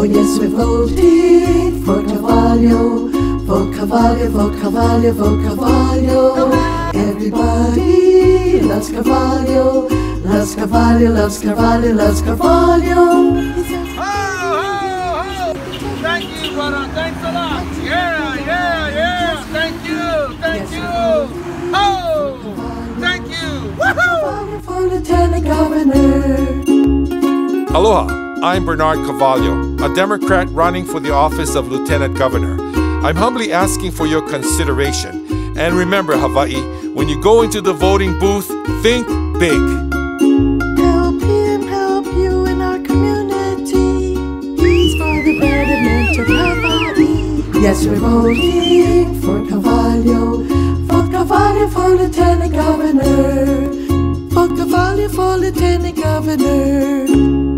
Oh yes, we're voting for Carvalho. Vote Carvalho, vote Carvalho, vote Carvalho. Everybody loves Carvalho. Loves Carvalho, loves Carvalho, loves Carvalho. Ho! Thank you, brother. Thanks a lot. Yeah. Thank you. Oh, thank you. Woohoo! For Lieutenant Governor. Aloha, I'm Bernard Carvalho, a Democrat running for the office of Lieutenant Governor. I'm humbly asking for your consideration. And remember, Hawaii, when you go into the voting booth, think big. Help him help you in our community. He's for the betterment of Hawaii. Yes, we're voting for Carvalho. Vote Carvalho for Lieutenant Governor. Vote Carvalho for Lieutenant Governor.